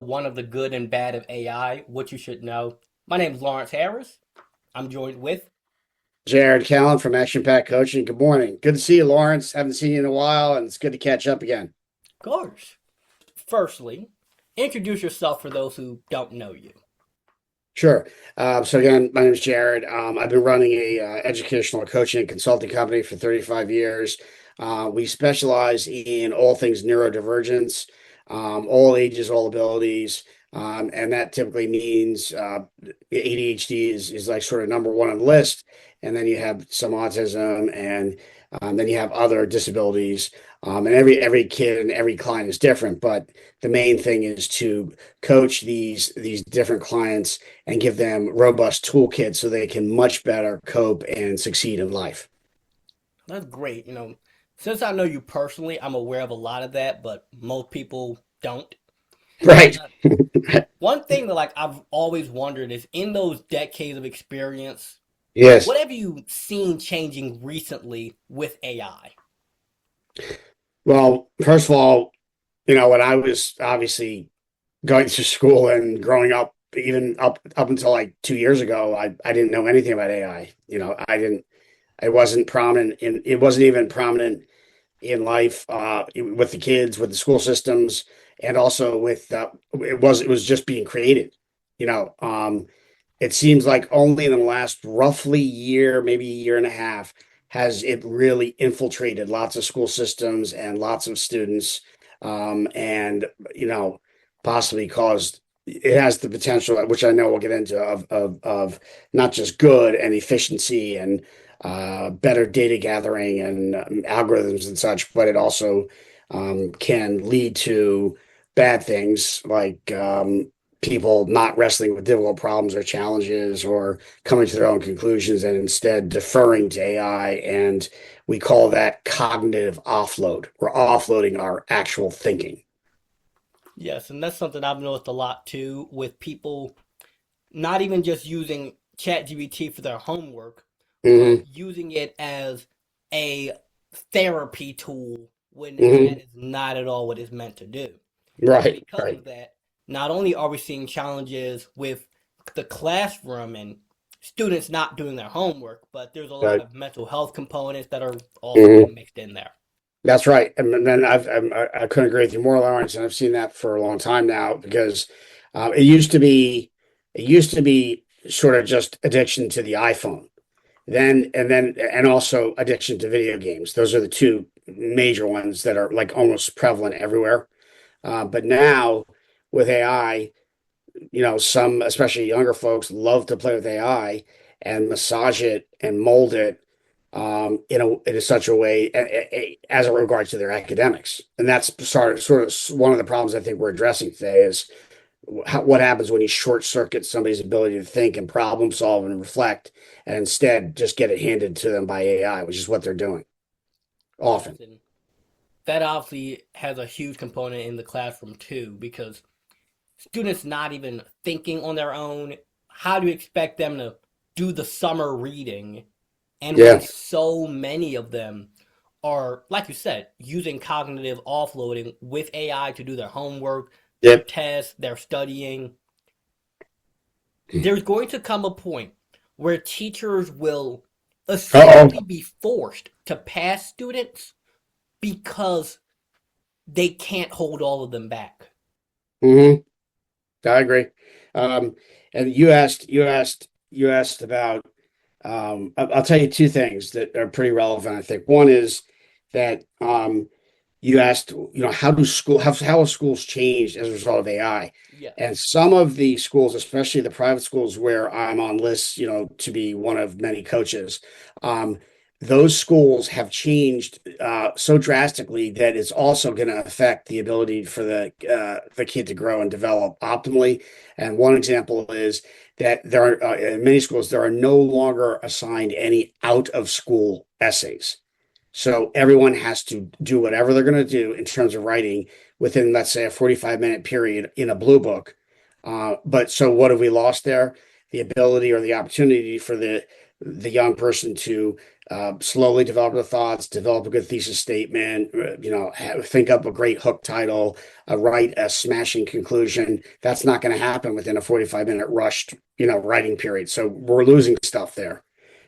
One of the good and bad of AI, what you should know. My name is Lawrence Harris. I'm joined with Jared Callen from Action Pack Coaching. Good morning. Good to see you, Lawrence. Haven't seen you in a while, and it's good to catch up again. Gorge. Firstly, introduce yourself for those who don't know you. Sure. So again, my name is Jared. I've been running a educational coaching and consulting company for 35 years. We specialize in all things neurodivergence, all ages, all abilities, and that typically means ADHD is like sort of number one on the list, and then you have some autism, and then you have other disabilities. And every kid and every client is different, but the main thing is to coach these different clients and give them robust toolkits so they can much better cope and succeed in life. That's great. Since I know you personally, I'm aware of a lot of that, but most people don't. Right. Uh, One thing that I've always wondered is in those decades of experience, Yes. what have you seen changing recently with AI? Well, first of all, when I was obviously going to school and growing up, even up until like 2 years ago, I didn't know anything about AI. I didn't. It wasn't prominent in. It wasn't even prominent in life with the kids, with the school systems, and also with it was just being created. You know, um, it seems like only in the last roughly year, maybe a year and a half, has it really infiltrated lots of school systems and lots of students, and possibly caused. It has the potential, which I know we'll get into, of not just good and efficiency and better data gathering and algorithms and such, but it also can lead to bad things like people not wrestling with difficult problems or challenges or coming to their own conclusions and instead deferring to AI. And we call that cognitive offload. We're offloading our actual thinking. Yes, and that's something I've noticed a lot too with people not even just using ChatGPT for their homework, but Hmm. using it as a therapy tool when that Hmm. is not at all what it's meant to do. And Right, because right. of that, not only are we seeing challenges with the classroom and students not doing their homework, but there's a lot Right. of mental health components that are also Hmm. being mixed in there. That's right. And then I couldn't agree with you more, Lawrence. And I've seen that for a long time now because it used to be sort of just addiction to the iPhone. And also addiction to video games. Those are the two major ones that are like almost prevalent everywhere. But now with AI, some, especially younger folks, love to play with AI and massage it and mold it in such a way as it regards to their academics. And that's sort of one of the problems I think we're addressing today is what happens when you short circuit somebody's ability to think and problem solve and reflect, and instead just get it handed to them by AI, which is what they're doing Yes, often. and that obviously has a huge component in the classroom too, because students not even thinking on their own, how do you expect them to do the summer reading? And when Yeah. so many of them are, like you said, using cognitive offloading with AI to do their homework, their Yep. tests, their studying, there's going to come a point where teachers will Uh-oh. essentially be forced to pass students because they can't hold all of them back. Hmm. I agree. Um, and you asked about. I'll tell you two things that are pretty relevant. I think one is that you asked, how have schools changed as a result of AI? Yes. And some of the schools, especially the private schools where I'm on lists, to be one of many coaches, um, those schools have changed so drastically that it's also going to affect the ability for the kid to grow and develop optimally. And one example is that there are in many schools there are no longer assigned any out of school essays. So everyone has to do whatever they're going to do in terms of writing within, let's say, a 45-minute period in a blue book. But so what have we lost there? The ability or the opportunity for the young person to slowly develop their thoughts, develop a good thesis statement, think up a great hook title, write a smashing conclusion. That's not going to happen within a 45-minute rushed, writing period. So we're losing stuff there.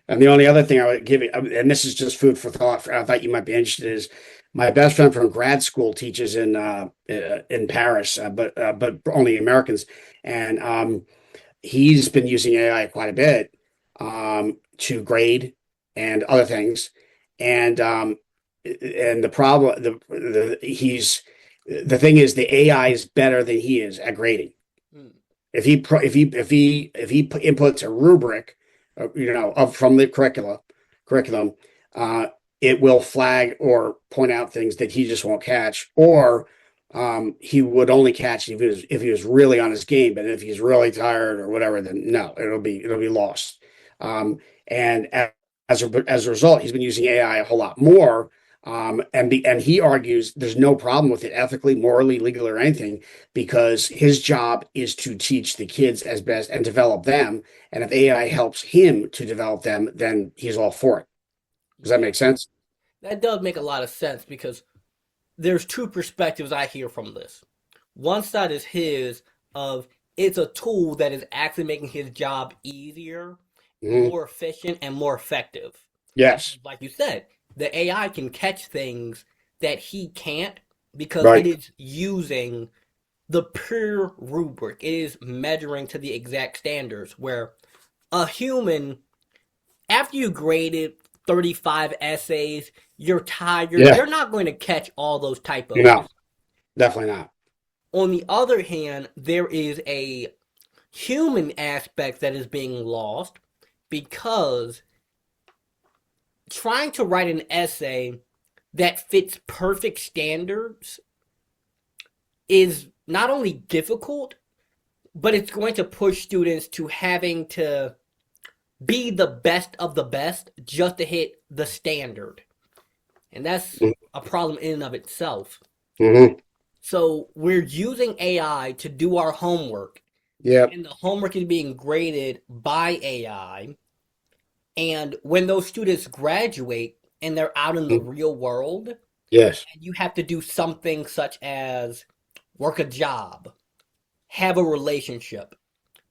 And the only other thing I would give you, and this is just food for thought, I thought you might be interested, is my best friend from grad school teaches in Paris, but only Americans, and he's been using AI quite a bit to grade and other things, and the problem the thing is the AI is better than he is at grading. Mm. If he inputs a rubric, from the curriculum, it will flag or point out things that he just won't catch, or he would only catch if he was really on his game. But if he's really tired or whatever, then no, it'll be lost. And as a result, he's been using AI a whole lot more. And he argues there's no problem with it ethically, morally, legally, or anything, because his job is to teach the kids as best and develop them. And if AI helps him to develop them, then he's all for it. Does that Yeah, make sense? that does make a lot of sense because there's two perspectives I hear from this. One side is his of it's a tool that is actually making his job easier, Mhm. more efficient, and more effective. Yes. Like you said, the AI can catch things that he can't because it Right. is using the pure rubric. It is measuring to the exact standards where a human, after you graded 35 essays, you're tired. Yeah. You're not going to catch all those No, typos. definitely not. On the other hand, there is a human aspect that is being lost because trying to write an essay that fits perfect standards is not only difficult, but it's going to push students to having to be the best of the best just to hit the standard. And that's a problem in and of itself. Mm-hmm. So we're using AI to do our homework, Yep. and the homework is being graded by AI. And when those students graduate and they're out in the real world, Yes. and you have to do something such as work a job, have a relationship,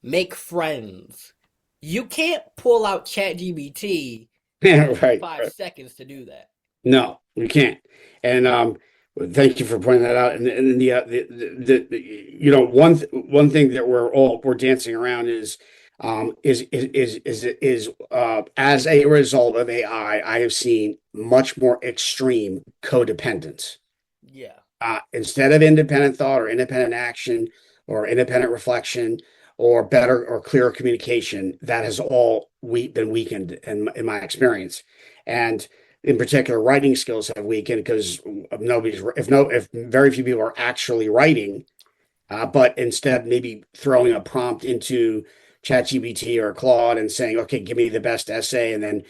make friends, you can't pull out ChatGPT Yeah. in Right. 5 seconds to do that. No, you can't. And thank you for pointing that out. And one thing that we're dancing around is as a result of AI, I have seen much more extreme codependence. Yeah. Instead of independent thought or independent action or independent reflection or better or clearer communication, that has all been weakened in my experience. And in particular, writing skills have weakened because if very few people are actually writing, but instead maybe throwing a prompt into ChatGPT or Claude and saying, okay, give me the best essay, and then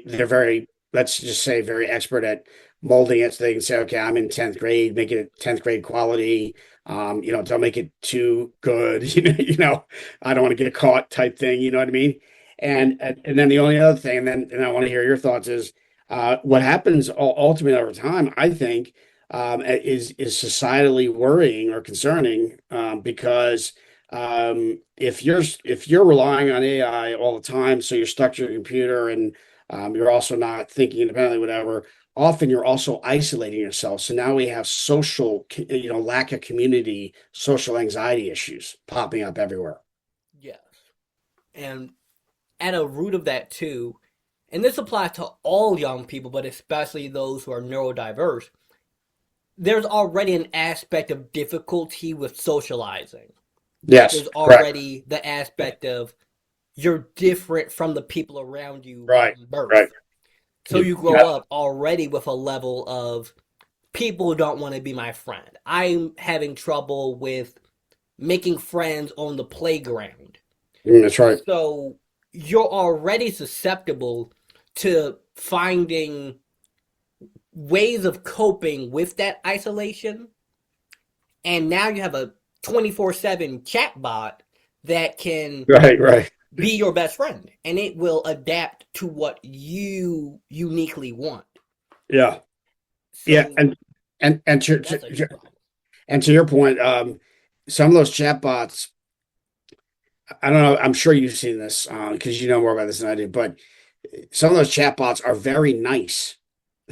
they're very, let's just say, very expert at molding it so they can say, okay, I'm in 10th grade, make it 10th grade quality. Don't make it too good. I don't want to get caught type thing. You know what I mean? And then the only other thing, and I want to hear your thoughts is what happens ultimately over time, I think, is societally worrying or concerning because if you're relying on AI all the time, so you're stuck to your computer and you're also not thinking independently, whatever. Often you're also isolating yourself. So now we have lack of community, social anxiety issues popping up everywhere. Yes. And at a root of that too, and this applies to all young people, but especially those who are neurodiverse, there's already an aspect of difficulty with socializing. Yes, There's correct. already the aspect of you're different from the people around you Right, from right. birth. So You, you you grow have, up already with a level of people don't want to be my friend. I'm having trouble with making friends on the playground. that's right. So you're already susceptible to finding ways of coping with that isolation. And now you have a 24/7 chatbot that can Right, right. be your best friend, and it will adapt to what you uniquely want. Yeah. Yeah. So And that's a huge problem. and to your point, some of those chatbots, I don't know, I'm sure you've seen this because you know more about this than I do, but some of those chatbots are very nice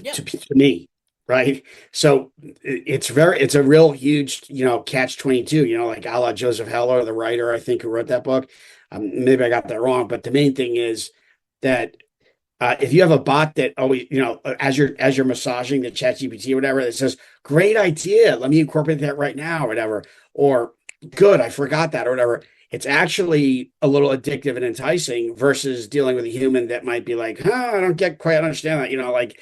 Yeah, to me, right? So it's a real huge, catch 22, like a la Joseph Heller, the writer, I think, who wrote that book. Maybe I got that wrong, but the main thing is that if you have a bot that always, as you're massaging the chat GPT or whatever, that says, great idea, let me incorporate that right now, or whatever, or good, I forgot that, or whatever. It's actually a little addictive and enticing versus dealing with a human that might be like, I don't get quite understand that,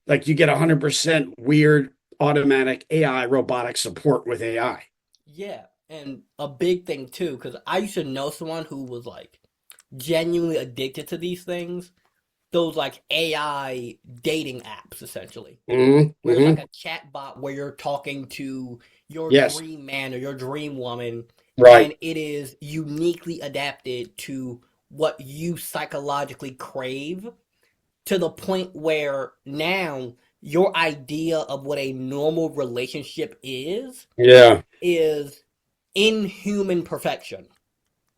like you get 100% weird automatic AI robotic support with AI. yeah, and a big thing too, because I used to know someone who was like genuinely addicted to these things. Those like AI dating apps, essentially, Hmm. where it's like Hmm. a chat bot where you're talking to your Yes. dream man or your dream woman, Right. and it is uniquely adapted to what you psychologically crave, to the point where now your idea of what a normal relationship Yeah. is inhuman perfection.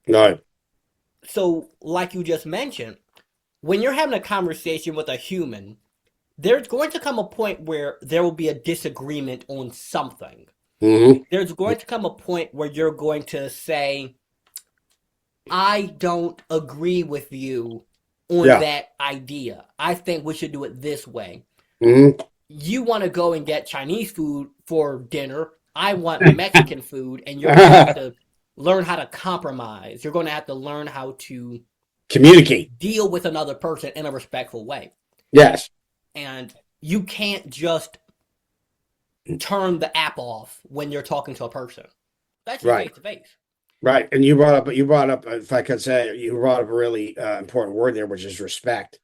Right. So, like you just mentioned, when you're having a conversation with a human, there's going to come a point where there will be a disagreement on something. Hmm. There's going to come a point where you're going to say, I don't agree with you on Yeah. that idea. I think we should do it this way. Hmm. You want to go and get Chinese food for dinner. I want Mexican food, and you're going to have to learn how to compromise. You're going to have to learn how to Communicate. deal with another person in a respectful way. Yes. And you can't just turn the app off when you're talking to a person. That's just Right. face to face. Right. And you brought up, if I could say, you brought up a really important word there, which is respect.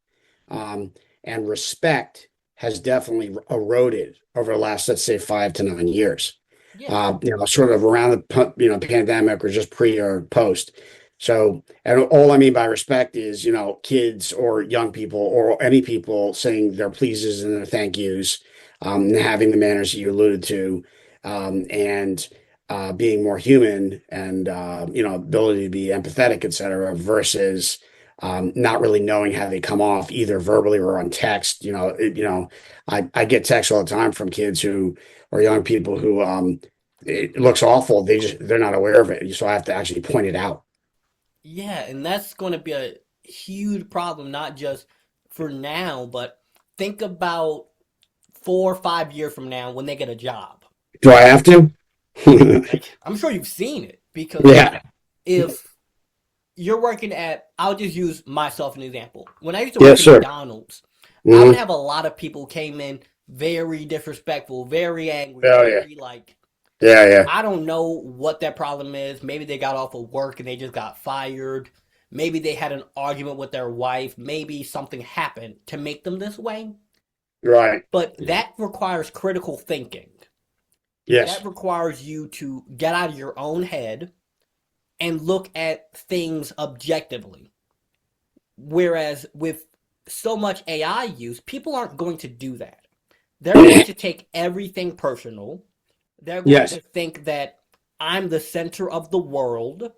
And respect has definitely eroded over the last, let's say, 5 to 9 years. Yeah, Sort of around the pandemic or just pre or post. So, and all I mean by respect is, kids or young people or any people saying their pleases and their thank yous, and having the manners that you alluded to, and being more human and ability to be empathetic, et cetera, versus not really knowing how they come off either verbally or on text. I get texts all the time from kids who or young people who it looks awful. They're not aware of it. So I have to actually point it out. yeah, and that's going to be a huge problem, not just for now, but think about 4 or 5 years from now when they get a job. Do I have to? Like, I'm sure you've seen it because Yeah. if you're working at, I'll just use myself as an example. When I used to Yeah, work at sure. McDonald's, I would Hmm. have a lot of people came in very disrespectful, very angry, Oh yeah. very like, Yeah, yeah. I don't know what their problem is. Maybe they got off of work and they just got fired. Maybe they had an argument with their wife. Maybe something happened to make them this way. Right. But that requires critical thinking. Yes. That requires you to get out of your own head and look at things objectively. Whereas with so much AI use, people aren't going to do that. They're going to take everything personal. They're going Yes. to think that I'm the center of the world,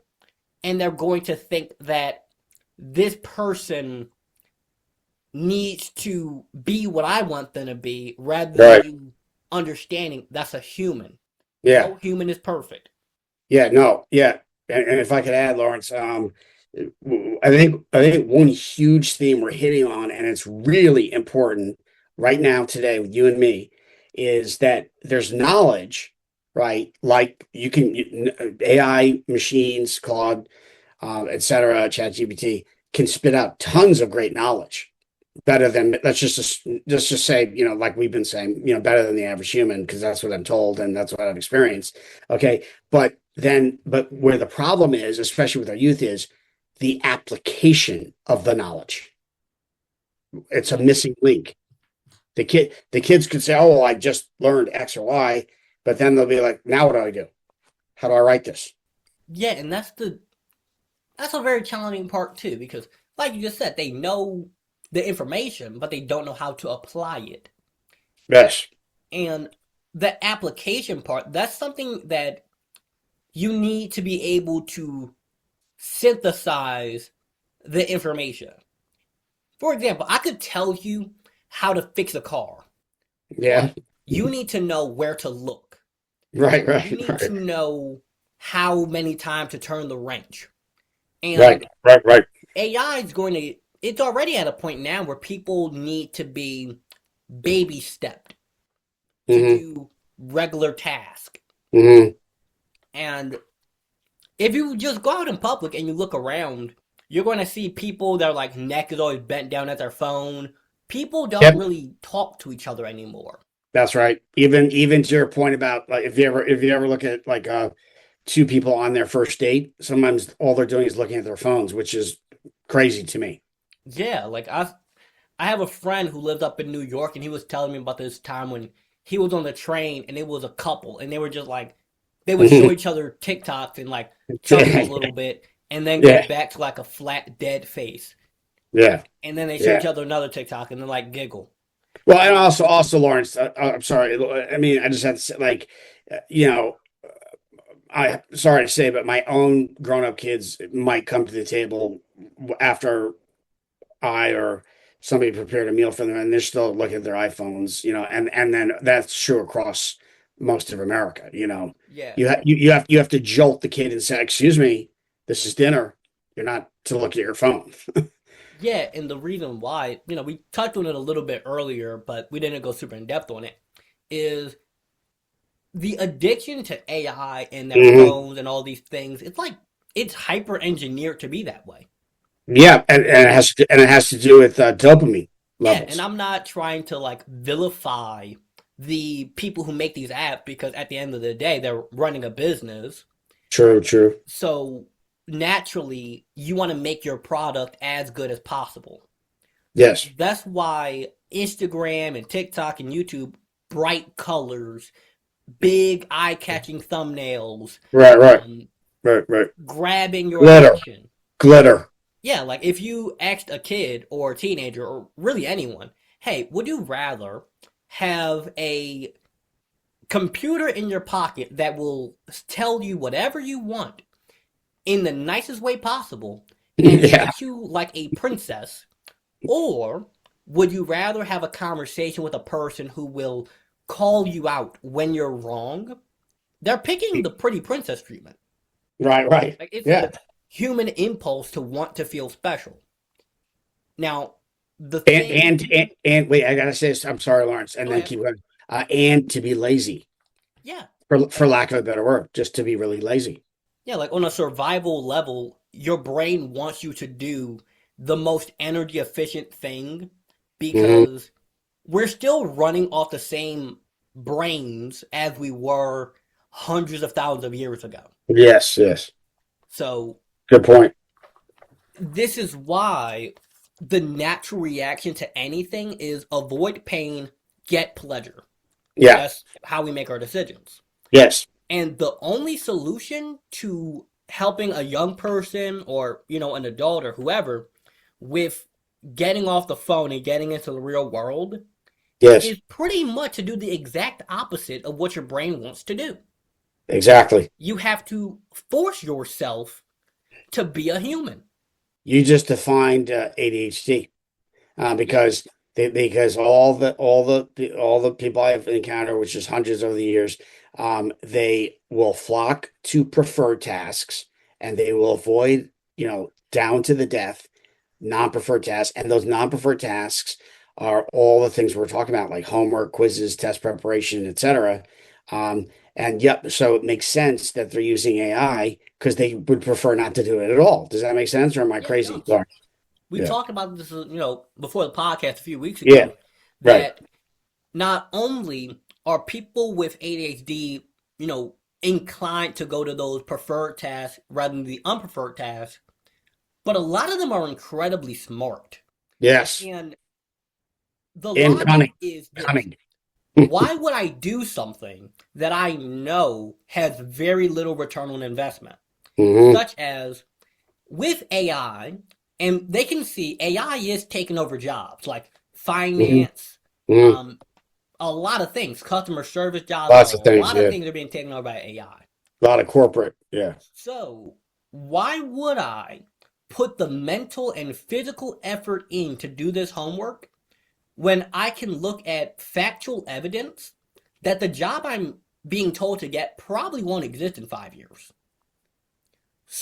and they're going to think that this person needs to be what I want them to be rather than Right. you understanding that's a human. Yeah. No human is perfect. Yeah. No. Yeah. And if I could add, Lawrence, I think one huge theme we're hitting on, and it's really important right now today with you and me, is that there's knowledge, right? Like AI machines, Claude, et cetera, ChatGPT can spit out tons of great knowledge, better than let's just say, like we've been saying, better than the average human, because that's what I'm told and that's what I've experienced. Okay. But where the problem is, especially with our youth, is the application of the knowledge. It's a Yeah. missing link. The kids could say, oh, well, I just learned X or Y, but then they'll be like, now what do I do? How do I write this? Yeah, and that's the that's a very challenging part too, because like you just said, they know the information, but they don't know how to apply it. Yes. And the application part, that's something that you need to be able to synthesize the information. For example, I could tell you how to fix a car, Yeah. but you need to know where to look. Right, You right, need to right. know how many times to turn the wrench. Right, And right, right. AI is going to, it's already at a point now where people need to be baby stepped to Hmm. do regular tasks. Hmm. And if you just go out in public and you look around, you're going to see people that are like neck is always bent down at their phone. People don't Yep, really talk to each other anymore. that's right. Even to your point about like if you ever look at like two people on their first date, sometimes all they're doing is looking at their phones, which is crazy to me. Yeah, like I have a friend who lived up in New York and he was telling me about this time when he was on the train and it was a couple and they were just like they would show each other TikToks and like chuckle a little bit and then go Yeah, back to like a flat dead face. yeah, And then they show yeah. each other another TikTok and then like giggle. Well, and And also Lawrence, I'm sorry. I mean, I just had to say, like, you know, I sorry to say, but my own grown-up kids might come to the table after I or somebody prepared a meal for them, and they're still looking at their iPhones, and then that's true across most of America. yeah. You have to jolt the kid and say, "Excuse me, this is dinner. You're not to look at your phone." Yeah, and the reason why, we touched on it a little bit earlier, but we didn't go super in depth on it, is the addiction to AI and their Hmm. phones and all these things. It's like it's hyper engineered to be that way. Yeah, and it has to do with dopamine Yeah, and levels. I'm not trying to like vilify the people who make these apps because at the end of the day, they're running a business. True, true. So naturally, you want to make your product as good as possible. Yes. That's why Instagram and TikTok and YouTube, bright colors, big eye-catching thumbnails, Right, right, um, right, right. grabbing your Glitter, attention. glitter. Yeah, like if you asked a kid or a teenager or really anyone, hey, would you rather have a computer in your pocket that will tell you whatever you want in the nicest way possible and Yeah. treat you like a princess, or would you rather have a conversation with a person who will call you out when you're wrong? They're picking the pretty princess treatment. Right, right. Like it's Yeah. a human impulse to want to feel special. Now, the And thing, and and, and wait, I gotta say this. I'm sorry, Lawrence, and go then ahead. keep going. And to be lazy, Yeah, for like lack of a better word, just to be really lazy. yeah, like on a survival level, your brain wants you to do the most energy efficient thing Hmm. because we're still running off the same brains as we were hundreds of thousands of years ago. Yes, yes. So Good point. this is why the natural reaction to anything is avoid pain, get pleasure. Yeah. That's how we make our decisions. Yes. And the only solution to helping a young person or, an adult or whoever with getting off the phone and getting into the real world Yes. is pretty much to do the exact opposite of what your brain wants to do. Exactly. You have to force yourself to be a human. You just defined ADHD. Yeah. Because all the people I've encountered, which is hundreds over the years, they will flock to preferred tasks and they will avoid, down to the death, non-preferred tasks. And those non-preferred tasks are all the things we're talking about, like homework, quizzes, test preparation, etc. Um, and yep, so it makes sense that they're using AI because they would prefer not to do it at all. Does that make sense, or am I Yeah, it crazy? does. Sorry. We Yeah. talked about this, before the podcast a few weeks Yeah. ago, Right. that not only are people with ADHD, inclined to go to those preferred tasks rather than the unpreferred tasks, but a lot of them are incredibly smart. Yes. And the And logic cunning. is this. Cunning. Why would I do something that I know has very little return on investment? Hmm. Such as with AI, and they can see AI is taking over jobs like Hmm. finance, Hmm. um, a lot of things, customer service jobs, a Lots of things. lot of Yeah. things are being taken over by AI. A lot of corporate. Yeah. So, why would I put the mental and physical effort in to do this homework when I can look at factual evidence that the job I'm being told to get probably won't exist in 5 years?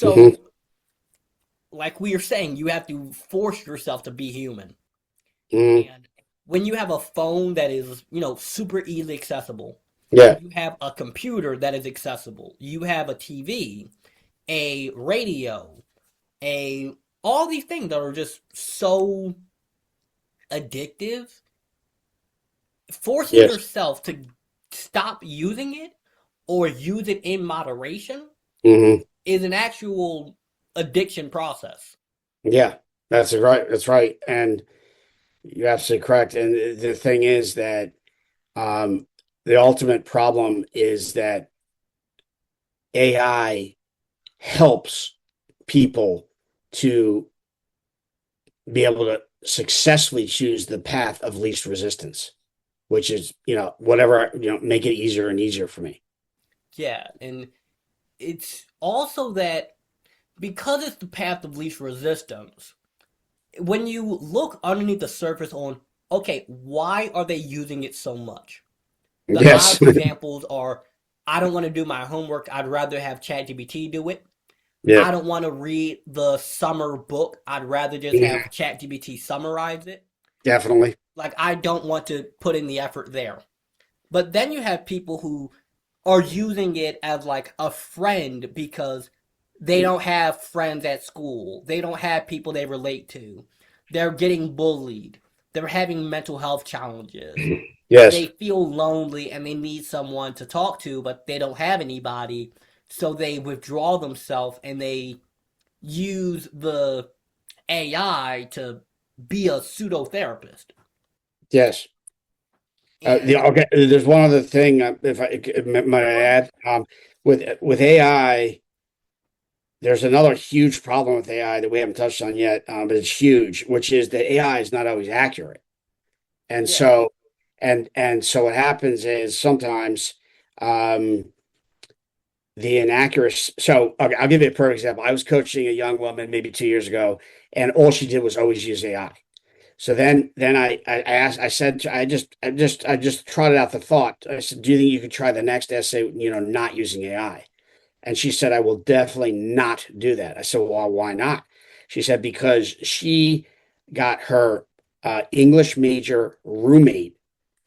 Hmm. So, like we are saying, you have to force yourself to be human. Hmm. And when you have a phone that is, super easily accessible, Yeah. you have a computer that is accessible, you have a TV, a radio, a all these things that are just so addictive, forcing Yes. yourself to stop using it or use it in moderation Hmm. is an actual addiction process. Yeah. That's right. That's right. And you're absolutely correct. And the thing is that um, the ultimate problem is that AI helps people to be able to successfully choose the path of least resistance, which is, whatever, make it easier and easier for me. Yeah, and it's also that because it's the path of least resistance, when you look underneath the surface on, okay, why are they using it so much? The Yes. obvious examples are, I don't want to do my homework. I'd rather have ChatGPT do it. Yeah. I don't want to read the summer book. I'd rather just Yeah. have ChatGPT summarize it. Definitely. Like, I don't want to put in the effort there. But then you have people who are using it as like a friend because they don't have friends at school. They don't have people they relate to. They're getting bullied. They're having mental health challenges. Yes. They feel lonely and they need someone to talk to, but they don't have anybody. So they withdraw themselves and they use the AI to be a pseudo therapist. Yes. And Okay. There's one other thing, if might I go ahead. add, with AI, there's another huge problem with AI that we haven't touched on yet, but it's huge, which is that AI is not always accurate. And Yeah. so, and so what happens is sometimes, um, the inaccuracy. So okay, I'll give you a perfect example. I was coaching a young woman maybe 2 years ago, and all she did was always use AI. So then I asked, I said, I just trotted out the thought. I said, do you think you could try the next essay, not using AI? And she said, I will definitely not do that. I said, well, why not? She said, because she got her English major roommate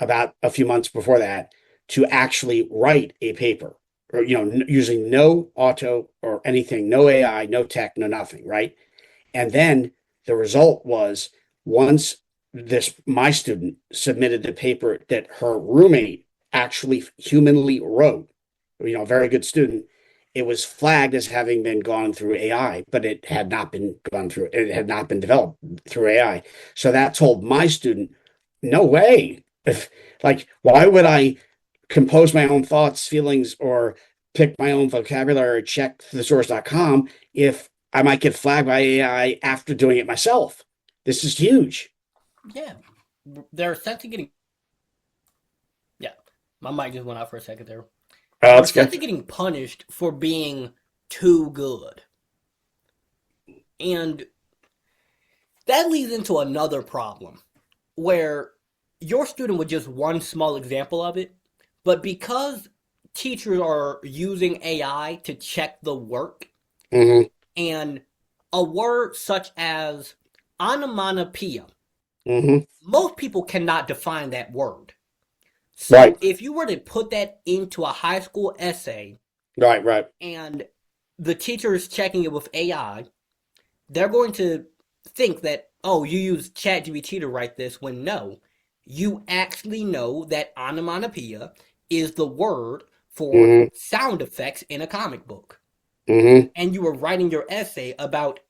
about a few months before that to actually write a paper, or, using no auto or anything, no AI, no tech, no nothing, right? And then the result was, once my student submitted the paper that her roommate actually humanly wrote, a very good student, it was flagged as having been gone through AI, but it had not been gone through, it had not been developed through AI. So that told my student, no way. If, like, why would I compose my own thoughts, feelings, or pick my own vocabulary or check thesource.com if I might get flagged by AI after doing it myself? This is huge. Yeah. They're essentially getting, yeah. My mic just went out for a second there. They're That's good. essentially getting punished for being too good. And that leads into another problem where your student was just one small example of it, but because teachers are using AI to check the work, Hmm. and a word such as onomatopoeia, Hmm. most people cannot define that word. Right. So if you were to put that into a high school essay Right. Right. and the teacher is checking it with AI, they're going to think that, oh, you use ChatGPT to write this, when no, you actually know that onomatopoeia is the word for Hmm. sound effects in a comic book. Hmm. And you were writing your essay about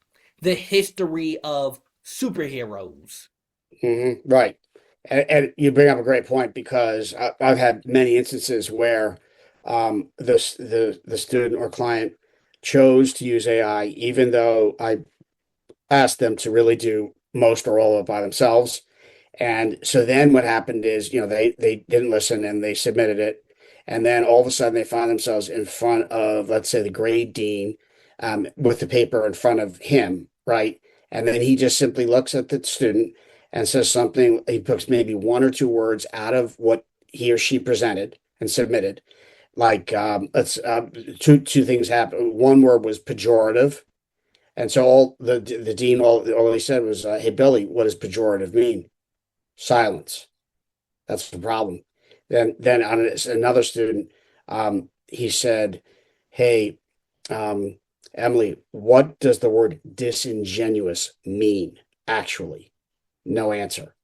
the history of superheroes. Right. And you bring up a great point, because I've had many instances where the student or client chose to use AI, even though I asked them to really do most or all of it by themselves. And so then what happened is, they didn't listen and they submitted it. And then all of a sudden they found themselves in front of, let's say, the grade dean, with the paper in front of him, right? And then he just simply looks at the student and says something. He puts maybe one or two words out of what he or she presented and submitted. Like, let's two things happened. One word was pejorative, and so all the dean all he said was, "Hey Billy, what does pejorative mean?" Silence. That's the problem. Then on another student, he said, "Hey, Emily, what does the word disingenuous mean? Actually, no answer."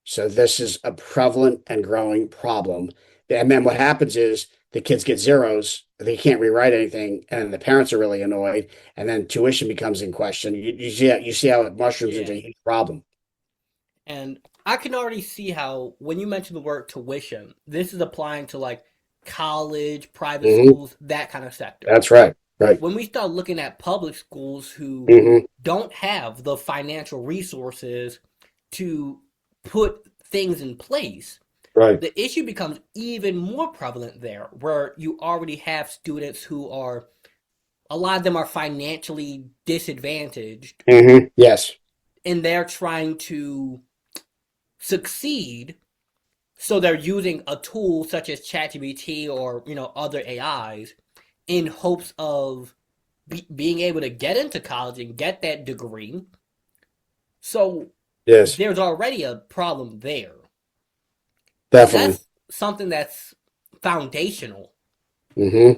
So this is a prevalent and growing problem. And then what happens is the kids get zeros, they can't rewrite anything, and the parents are really annoyed, and then tuition becomes in question. You see how it mushrooms Yeah. into a huge problem. And I can already see how when you mention the word tuition, this is applying to like college, private Hmm. schools, that kind of sector. That's right. Right. When we start looking at public schools who Hmm. don't have the financial resources to put things in place, Right. the issue becomes even more prevalent there, where you already have students who are, a lot of them are financially disadvantaged, Yes. and they're trying to succeed. So they're using a tool such as ChatGPT or other AIs in hopes of being able to get into college and get that degree. So Yes. there's already a problem there. Definitely. That's something that's foundational. Hmm.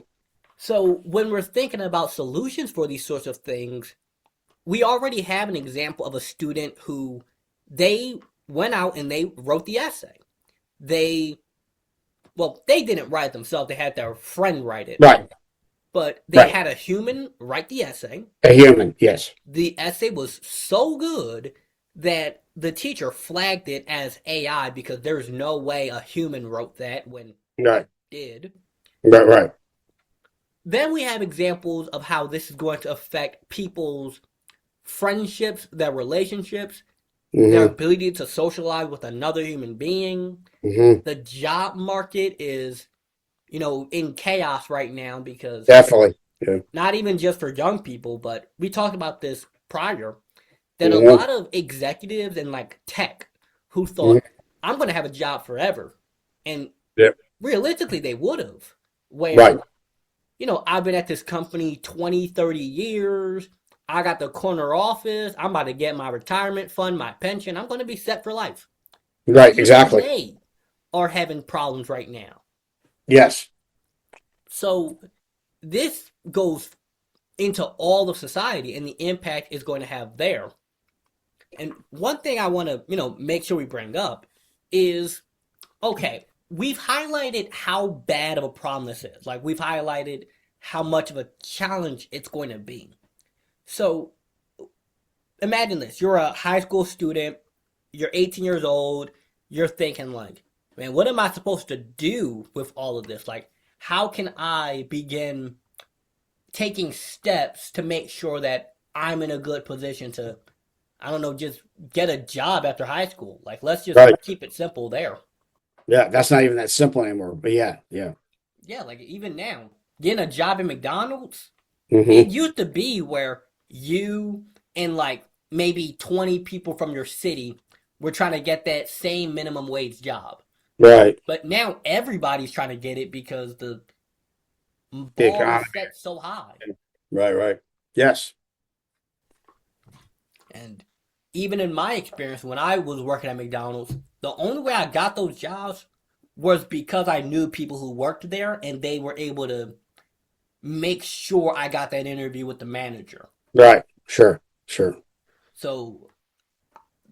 So when we're thinking about solutions for these sorts of things, we already have an example of a student who they went out and they wrote the essay. They, well, they didn't write it themselves, they had their friend write it, Right. but they Right. had a human write the essay. A human. Yes. The essay was so good that the teacher flagged it as AI because there's no way a human wrote that when Right. it did. Right. Right. Then we have examples of how this is going to affect people's friendships, their relationships, their Hmm. ability to socialize with another human being. Hmm. The job market is, in chaos right now because Definitely. Yeah. not even just for young people, but we talked about this prior, that a Hmm. lot of executives in like tech who Hmm. thought, I'm going to have a job forever. And Yeah. realistically, they would have. Right. Where, I've been at this company 20, 30 years. I got the corner office. I'm about to get my retirement fund, my pension. I'm going to be set for life. Right. Even Exactly. they are having problems right now. Yes. So this goes into all of society and the impact is going to have there. And one thing I want to, make sure we bring up is, okay, we've highlighted how bad of a problem this is. Like we've highlighted how much of a challenge it's going to be. So imagine this. You're a high school student, you're 18 years old, you're thinking like, man, what am I supposed to do with all of this? Like, how can I begin taking steps to make sure that I'm in a good position to, I don't know, just get a job after high school. Like, let's just Right. keep it simple there. Yeah. That's not even that simple anymore. But yeah. Yeah. Yeah, like even now, getting a job at McDonald's, it Hmm. used to be where you and like maybe 20 people from your city were trying to get that same minimum wage job. Right. But now everybody's trying to get it because the The bar is economy. set so high. Right. Right. Yes. And even in my experience, when I was working at McDonald's, the only way I got those jobs was because I knew people who worked there and they were able to make sure I got that interview with the manager. Right. Sure. Sure. So,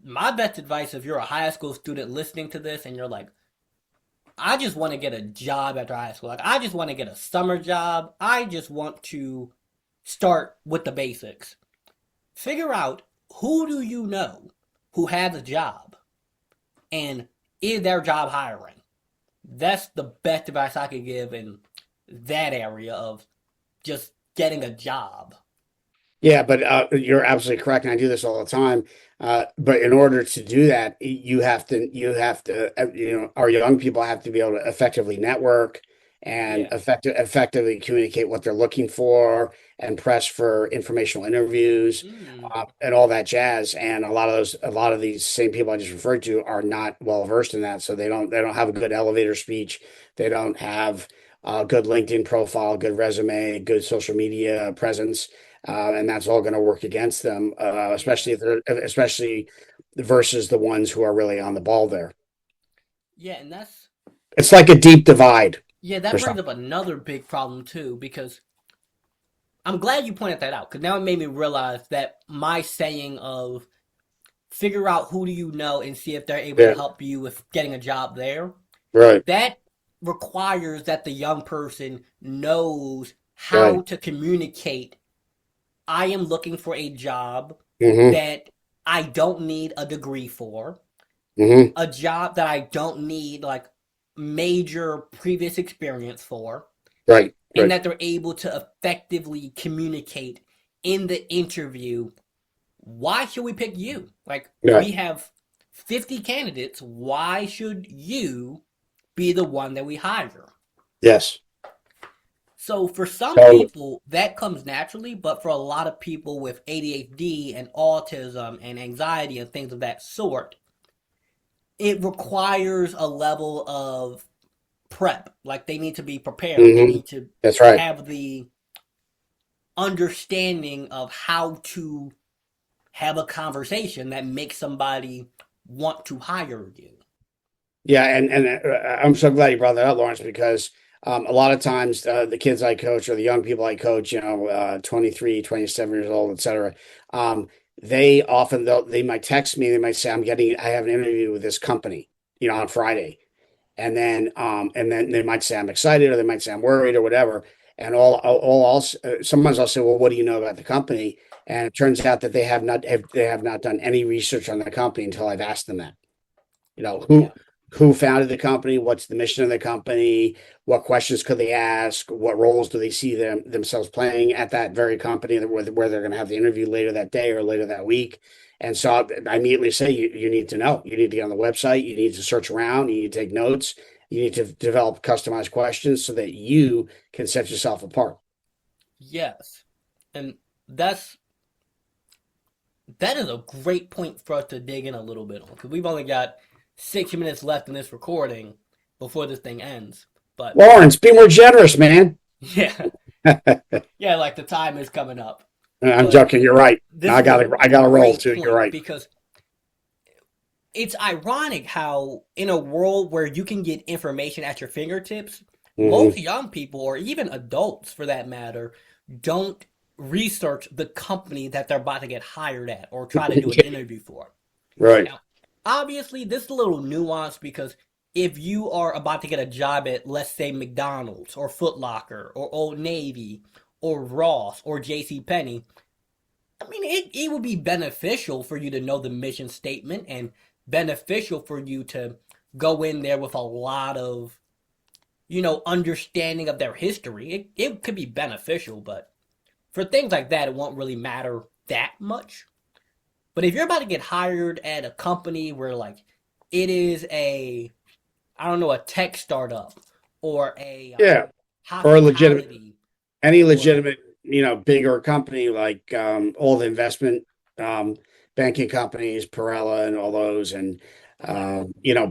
my best advice if you're a high school student listening to this and you're like, I just want to get a job after high school, like, I just want to get a summer job, I just want to start with the basics. Figure out who do you know who has a job and is their job hiring? That's the best advice I could give in that area of just getting a job. Yeah, but you're absolutely correct, and I do this all the time. But in order to do that, our young people have to be able to effectively network and Yeah. effectively communicate what they're looking for and press for informational interviews, Mm, and all that jazz. And a lot of these same people I just referred to are not well versed in that, so they don't have a good elevator speech. They don't have a good LinkedIn profile, good resume, good social media presence, and that's all going to work against them, yeah. especially versus the ones who are really on the ball there. Yeah, and that's It's like a deep divide yeah, that or brings something. up another big problem too, because I'm glad you pointed that out, because now it made me realize that my saying of figure out who do you know and see if they're able to Yeah, help you with getting a job there, right, that requires that the young person knows how right. to communicate. I am looking for a job Mm-hmm, that I don't need a degree for, mm-hmm, a job that I don't need like major previous experience for, right, and right, that they're able to effectively communicate in the interview. Why should we pick you? Like, right. we have 50 candidates. Why should you be the one that we hire? Yes. So, for some So, people, that comes naturally, but for a lot of people with ADHD and autism and anxiety and things of that sort, it requires a level of prep. Like, they need to be prepared, they hmm, need to that's right. have the understanding of how to have a conversation that makes somebody want to hire you. Yeah, and I'm so glad you brought that up, Lawrence, because a lot of times the kids I coach or the young people I coach, 23, 27 years old, et cetera, they often they might text me, they might say, I have an interview with this company, on Friday. And then they might say I'm excited, or they might say I'm worried, or whatever. And sometimes I'll say, well, what do you know about the company? And it turns out that they have not done any research on the company until I've asked them that. You know, Yeah. who founded the company? What's the mission of the company? What questions could they ask? What roles do they see themselves playing at that very company where they're going to have the interview later that day or later that week? And so I immediately say, you need to know. You need to get on the website. You need to search around. You need to take notes. You need to develop customized questions so that you can set yourself apart. Yes. And that's that is a great point for us to dig in a little bit on, because we've only got 6 minutes left in this recording before this thing ends. But Lawrence, be more generous, man. yeah, yeah, like the time is coming up. I'm But joking. You're right. this is a I got to roll great too. You're point, right. because it's ironic how, in a world where you can get information at your fingertips, most Hmm. young people, or even adults for that matter, don't research the company that they're about to get hired at or try to do an interview for. Right. Now, obviously, this is a little nuanced, because if you are about to get a job at, let's say, McDonald's or Foot Locker or Old Navy or Ross or J.C. Penney, I mean, it would be beneficial for you to know the mission statement, and beneficial for you to go in there with a lot of, understanding of their history. It could be beneficial, but for things like that, it won't really matter that much. But if you're about to get hired at a company where, like, it is I don't know, a tech startup or a Yeah. Or a legitimate hospitality any or, legitimate, bigger company like all the investment um, banking companies, Perella and all those, and yeah,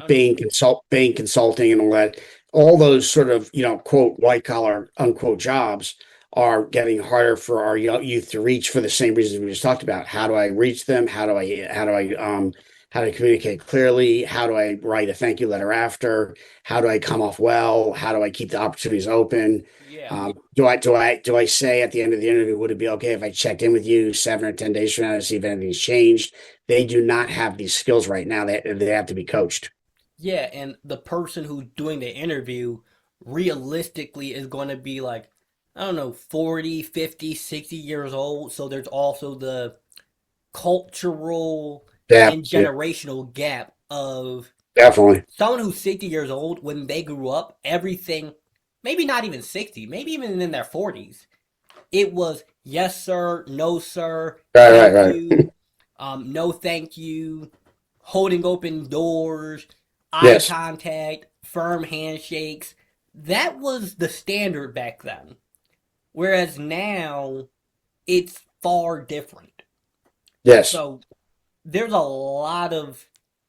Bain Consulting and all those sort of, quote, white collar, unquote jobs are getting harder for our youth to reach for the same reasons we just talked about. How do I reach them? How do I communicate clearly? How do I write a thank you letter after? How do I come off well? How do I keep the opportunities open? yeah, Do I say at the end of the interview, would it be okay if I checked in with you 7 or 10 days from now to see if anything's changed? They do not have these skills right now. They have to be coached. yeah. And the person who's doing the interview realistically is going to be like, I don't know, 40, 50, 60 years old. So there's also the cultural Yeah, and yeah, generational gap of definitely. someone who's 60 years old. When they grew up, everything, maybe not even 60, maybe even in their 40s, it was yes sir, no sir, Right, thank right, right. you, no thank you, holding open doors, eye Yes, contact, firm handshakes. That was the standard back then. Whereas now it's far different. yes, So there's a lot of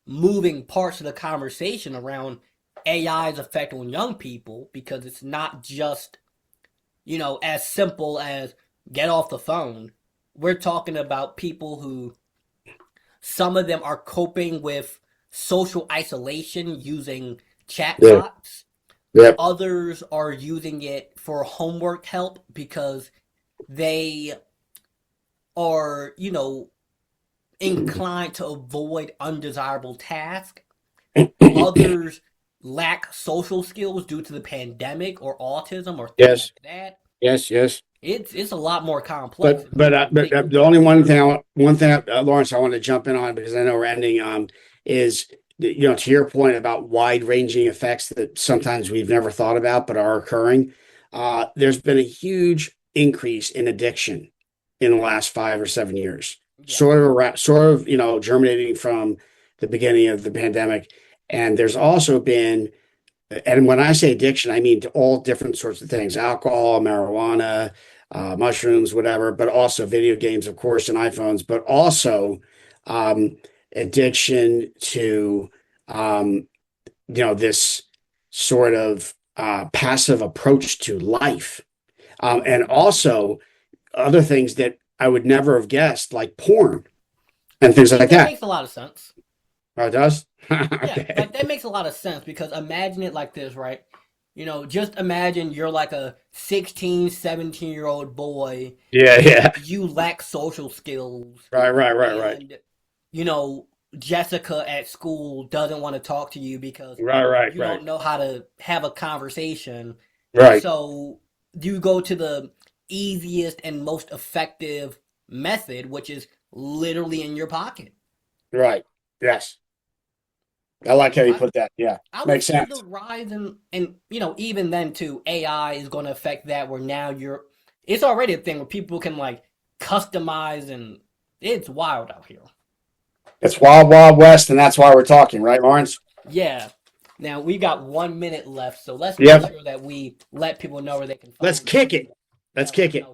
moving parts of the conversation around AI's effect on young people because it's not just, as simple as get off the phone. We're talking about people who, some of them are coping with social isolation using yeah, chatbots. yep, Others are using it for homework help because they are, inclined to avoid undesirable tasks. Others lack social skills due to the pandemic or autism or things yes, like that. yes, yes. It's a lot more complex But than but people uh, but think. uh, the only one thing, Lawrence, I want to jump in on because I know we're ending. Is to your point about wide-ranging effects that sometimes we've never thought about but are occurring. There's been a huge increase in addiction in the last 5 or 7 years, Yeah, germinating from the beginning of the pandemic, and there's also been, and when I say addiction, I mean to all different sorts of things: alcohol, marijuana, mushrooms, whatever, but also video games, of course, and iPhones, but also um, addiction to um, this sort of passive approach to life, and also other things that I would never have guessed, like porn and things like that that. makes a lot of sense. Oh, it does? Yeah, Okay. that makes a lot of sense because imagine it like this, right? Just imagine you're like a 16, 17-year-old boy Yeah, and yeah. you lack social skills Right, right, right, right. and you know Jessica at school doesn't want to talk to you because Right, right, you right. don't know how to have a conversation, and Right, so you go to the easiest and most effective method, which is literally in your pocket. right. Yes. I like how So you I, put that. Yeah. I would Makes say the sense. rise and even then too, AI is going to affect that. Where now it's already a thing where people can like customize, and it's wild out here. It's Wild Wild West, and that's why we're talking, right, Lawrence? Yeah. Now we got 1 minute left, so let's make Yep. sure that we let people know where they can Let's find kick you. it. Yeah, Let's kick it.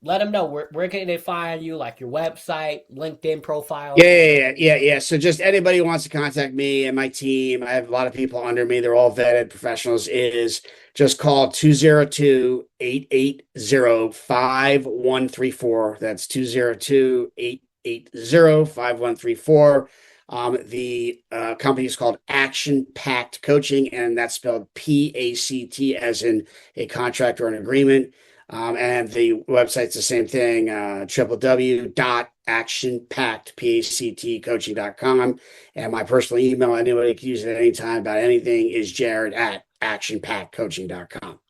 let them know where can they find you, like your website, LinkedIn profile, Yeah, things yeah, like yeah, yeah, yeah. So just anybody who wants to contact me and my team, I have a lot of people under me. They're all vetted professionals, is just call 202-880-5134. That's 202-880-5134. The company is called Action Pact Coaching, and that's spelled PACT as in a contract or an agreement. And the website's the same thing, www.actionpactcoaching.com. And my personal email, anybody can use it at any time about anything, is Jared at actionpactcoaching.com.